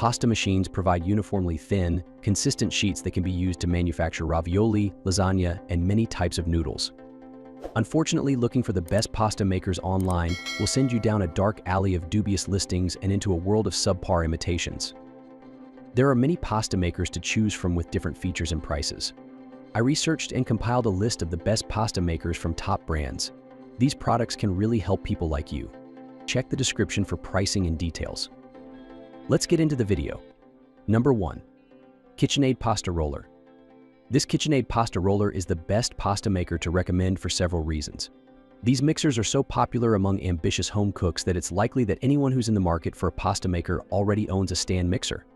Pasta machines provide uniformly thin, consistent sheets that can be used to manufacture ravioli, lasagna, and many types of noodles. Unfortunately, looking for the best pasta makers online will send you down a dark alley of dubious listings and into a world of subpar imitations. There are many pasta makers to choose from with different features and prices. I researched and compiled a list of the best pasta makers from top brands. These products can really help people like you. Check the description for pricing and details. Let's get into the video. Number 1. KitchenAid Pasta Roller. This KitchenAid pasta roller is the best pasta maker to recommend for several reasons. These mixers are so popular among ambitious home cooks that it's likely that anyone who's in the market for a pasta maker already owns a stand mixer.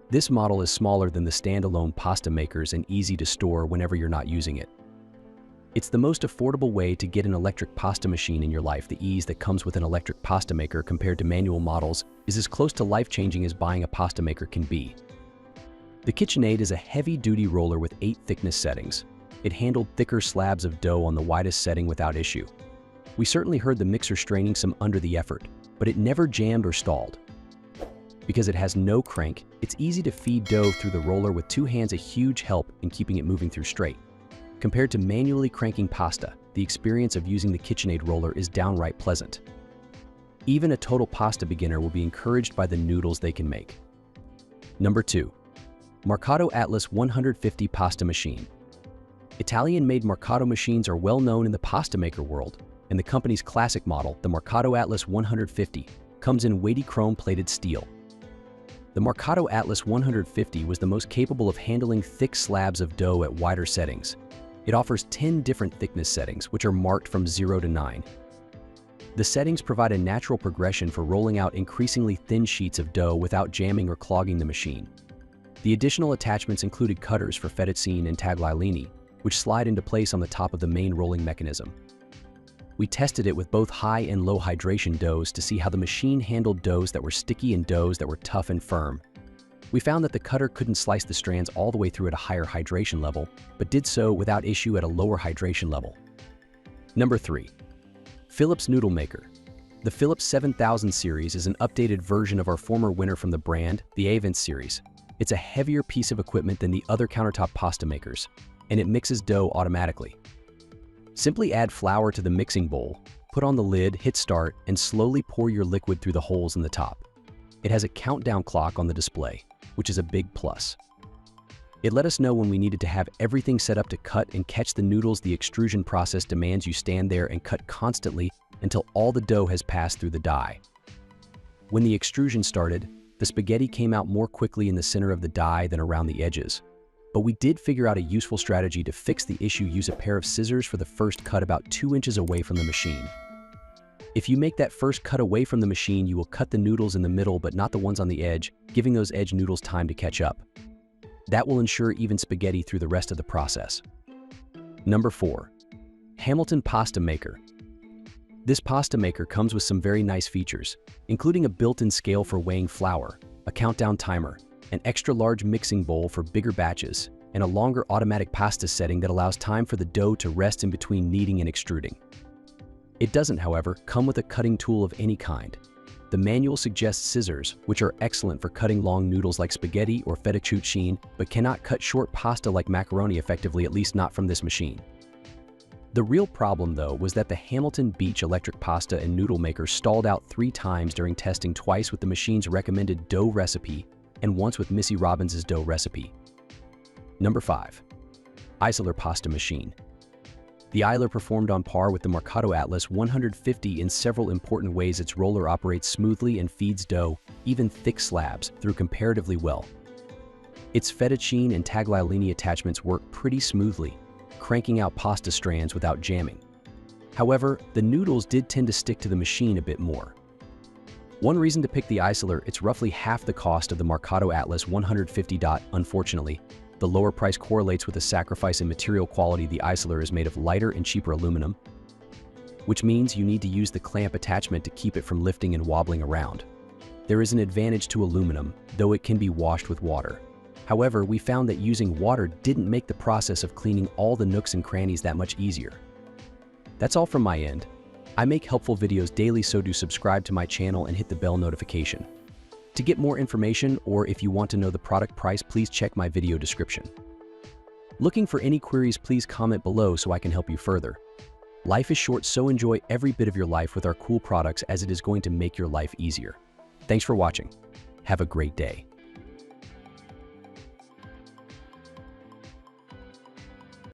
This model is smaller than the standalone pasta makers and easy to store whenever you're not using it. It's the most affordable way to get an electric pasta machine in your life. The ease that comes with an electric pasta maker compared to manual models is as close to life-changing as buying a pasta maker can be. The KitchenAid is a heavy-duty roller with 8 thickness settings. It handled thicker slabs of dough on the widest setting without issue. We certainly heard the mixer straining some under the effort, but it never jammed or stalled. Because it has no crank, it's easy to feed dough through the roller with 2 hands, a huge help in keeping it moving through straight. Compared to manually cranking pasta, the experience of using the KitchenAid roller is downright pleasant. Even a total pasta beginner will be encouraged by the noodles they can make. Number 2. Marcato Atlas 150 Pasta Machine. Italian-made Marcato machines are well known in the pasta maker world, and the company's classic model, the Marcato Atlas 150, comes in weighty chrome-plated steel. The Marcato Atlas 150 was the most capable of handling thick slabs of dough at wider settings. It offers 10 different thickness settings, which are marked from 0 to 9. The settings provide a natural progression for rolling out increasingly thin sheets of dough without jamming or clogging the machine. The additional attachments included cutters for fettuccine and tagliolini, which slide into place on the top of the main rolling mechanism. We tested it with both high and low hydration doughs to see how the machine handled doughs that were sticky and doughs that were tough and firm. We found that the cutter couldn't slice the strands all the way through at a higher hydration level, but did so without issue at a lower hydration level. Number 3. Philips Noodle Maker. The Philips 7000 series is an updated version of our former winner from the brand, the Avent series. It's a heavier piece of equipment than the other countertop pasta makers, and it mixes dough automatically. Simply add flour to the mixing bowl, put on the lid, hit start, and slowly pour your liquid through the holes in the top. It has a countdown clock on the display, which is a big plus. It let us know when we needed to have everything set up to cut and catch the noodles. The extrusion process demands you stand there and cut constantly until all the dough has passed through the die. When the extrusion started, the spaghetti came out more quickly in the center of the die than around the edges. But we did figure out a useful strategy to fix the issue. Use a pair of scissors for the first cut about 2 inches away from the machine. If you make that first cut away from the machine, you will cut the noodles in the middle but not the ones on the edge, giving those edge noodles time to catch up. That will ensure even spaghetti through the rest of the process. Number 4. Hamilton Pasta Maker. This pasta maker comes with some very nice features, including a built-in scale for weighing flour, a countdown timer, an extra-large mixing bowl for bigger batches, and a longer automatic pasta setting that allows time for the dough to rest in between kneading and extruding. It doesn't, however, come with a cutting tool of any kind. The manual suggests scissors, which are excellent for cutting long noodles like spaghetti or fettuccine, but cannot cut short pasta like macaroni effectively, at least not from this machine. The real problem, though, was that the Hamilton Beach electric pasta and noodle maker stalled out 3 times during testing, twice with the machine's recommended dough recipe and once with Missy Robbins's dough recipe. Number 5. Iseler Pasta Machine. The Iseler performed on par with the Marcato Atlas 150 in several important ways. Its roller operates smoothly and feeds dough, even thick slabs, through comparatively well. Its fettuccine and tagliolini attachments work pretty smoothly, cranking out pasta strands without jamming. However, the noodles did tend to stick to the machine a bit more. One reason to pick the Iseler: it's roughly half the cost of the Marcato Atlas 150. Unfortunately, the lower price correlates with a sacrifice in material quality. The Iseler is made of lighter and cheaper aluminum, which means you need to use the clamp attachment to keep it from lifting and wobbling around. There is an advantage to aluminum, though it can be washed with water. However, we found that using water didn't make the process of cleaning all the nooks and crannies that much easier. That's all from my end. I make helpful videos daily, so do subscribe to my channel and hit the bell notification. To get more information, or if you want to know the product price, please check my video description. Looking for any queries, please comment below so I can help you further. Life is short, so enjoy every bit of your life with our cool products, as it is going to make your life easier. Thanks for watching. Have a great day.